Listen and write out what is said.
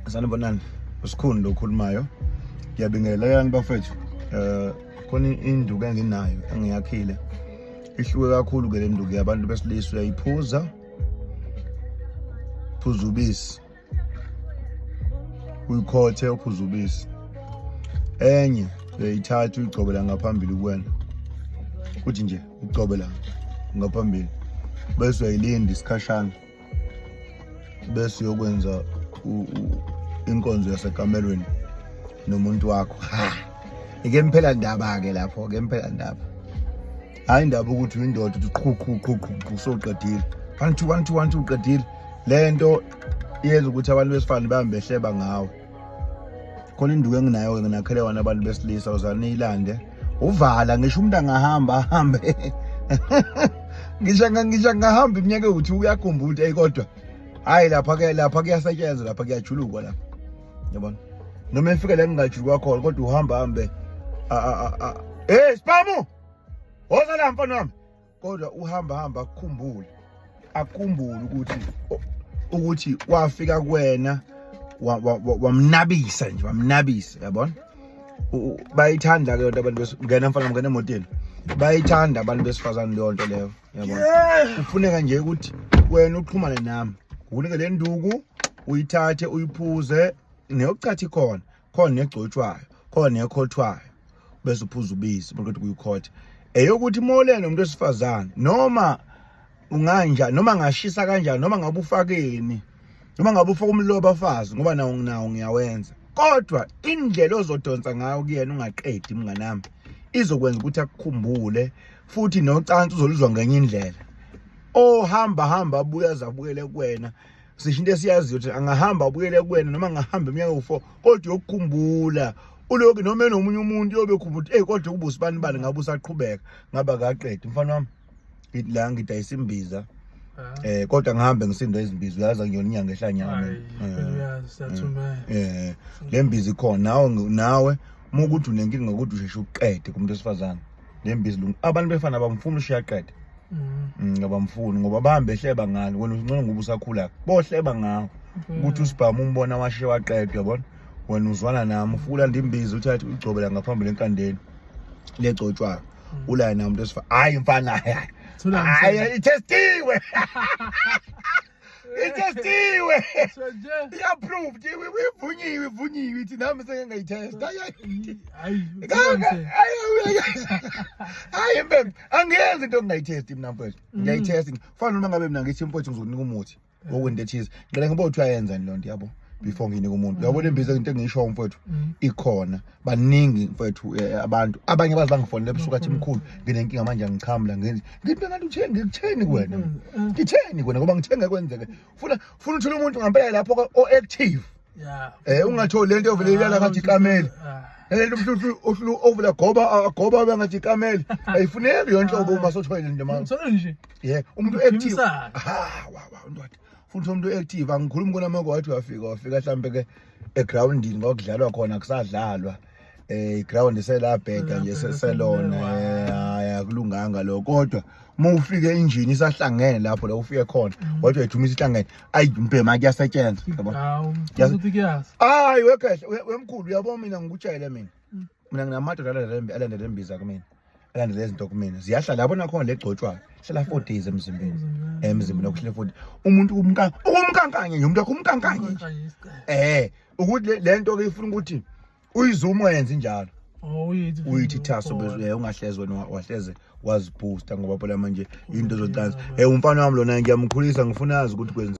Sanibonani, Skhuni lo okhulumayo. Ngiyabingelela bafethu. Khona induku enginayo engiyakhile. Ihluke kakhulu ke le nduku yabantu besilisa, uyayiphuza. Phuza ubisi. Uyikhothe uphuza ubisi. Enye uyayithatha uyigcobela ngaphambili kuwena. Kuthi nje ugcobela ngaphambili. Bese uyayilinda isikhashana. Bese uyokwenza inkonzo yasekamelweni nomuntu wakho. Ike mphela ndaba ke lapho, ke mphela ndaba. Hayi indaba ukuthi uyindoda uthi qhuqhu soqedile. 1 2 1 2 1 2 uqedile. Lento iyenza ukuthi abantu besifana bahambe behleba ngawo. Khona induku enginayo ke nginakhele wana abantu besilisa uzana ilande. Uvala ngisho umuntu angahamba ahambe. Ngisho ngahamba iminyaka uthi uyakhumbula kodwa hayi lapha kuyasetshenzwa, lapha kuyajulukwa lapha. Yabona? Noma efika la ngingajulukwa khona kodwa uhamba hambe Spamu! Woza la mfana wami. Kodwa uhamba akukhumbule ukuthi wafika kuwena wamnabisa nje, wamnabisa, yabona? Bayithanda ke lento abantu ngena mfana ngena emotweni. Bayithanda abantu besifazane leyo nto leyo, yabona? Kufuneka nje ukuthi wena uxhumane nami. Ukunike le nduku uyithathe uyiphuze neyokucathi khona negcotshwayo, khona nekhothwayo. Bese uphuza ubisi ukuthi kuyikhotha. Eyokuthi molene umuntu wesifazane noma unganja noma ngashisa kanjani noma ngabe ufakeni noma ngabe ufaka umlobo abafazi ngoba nawo ngiyawenza. Kodwa indlela ozodonsa ngayo kuyena ungaqedi mnganami izokwenza ukuthi akukhumbule futhi nocansi uzoluzwa ngenye indlela. Hamba abuya azabuyele kuwena. Sisho into esiyaziyo ukuthi angahamba abuyele kuwena noma angahamba iminyaka u4 kodwa uyokukhumbula. Uloku noma enomunye umuntu yobe khumbula kodwa ubusi bani ngabe usaqhubeka ngaba kaqedi mfana wami. Ngithi la ngidayisa imbiza. Kodwa ngihambe ngisindwa izimbiza uyaza ngiyona inyanga ehlanyama. Uyazi siyathumela. Le mbiza ikhona nawe ukuthi unenkinga ngokuthi usheshe uqede kumuntu wesifazane. Le mbiza abantu befana bamfuna ushiya qede. Ngabamfuni ngoba bahambe ehleba ngalo wena ungcono ngoba usakhula bohleba ngawo ukuthi usibhamu umbona washe waqedwa, yabona? Wena uzwana nami ufula ndimbiza uthathe ugcobela ngaphambili enkandeni legcotshwayo ula na umuntu esifa hayi mfana hayi itestiwe itestiwe approved ivunyiwe ithi nami sengayitesta hayi mbembe angiyenzi into engayitesti mina mfethu ngiyayitesta fana noma ngabe mina ngithi mfethu ngizokunika umuthi wokwenta cheese ngicela ngibe uthi uyayenza lo nto yabo before nginika umuntu uyabona imbiza into engiyisho mfethu ikhona baningi mfethu abantu abanye bazibangifonela ebusuku athi mkhulu nginenkinga manje angichamla ngithi ngathi ngikutheni kuwena ngitheni kuwena ngoba ngithenge kwenzeke funa uthola umuntu ngempela lapho o active ungatholi lento ovele ilala ngathi ikameli lento umhlu ovela goba bengathi ikameli ayifuneki yonhlobo uma sothoyile nje manje Solo nje. umuntu active ndodwa futhi umuntu active angikhulumi kona manje wathi wafika mhlambe ke egroundini ngokudlalwa khona kusadlalwa iground selabheda nje seselona akulunganga lo kodwa uma ufike engine isahlangene lapho la ufike khona wathi uyithumisa ihlangene ayi mpema kuyasetshenzwa yabona Uthi kuyazi. hayi wekahle wemkhulu uyabona mina ngikutshela mina nginamadoda alandela imbiza kumina alandela izinto kumina ziyahlala yabona khona legcotshwayo hlala 4 days emzimbeni okuhle 40 umuntu umkankanye nje umuntu akho umkankanye nje ukuthi lento ke ifuna ukuthi uyizuma wenze njalo uyithi thaso bese ungahleze wena wahleze wazibooster ngoba phela manje into zocansi umfana wami lona ngiyamkhulisa ngifuna yazi ukuthi kwenza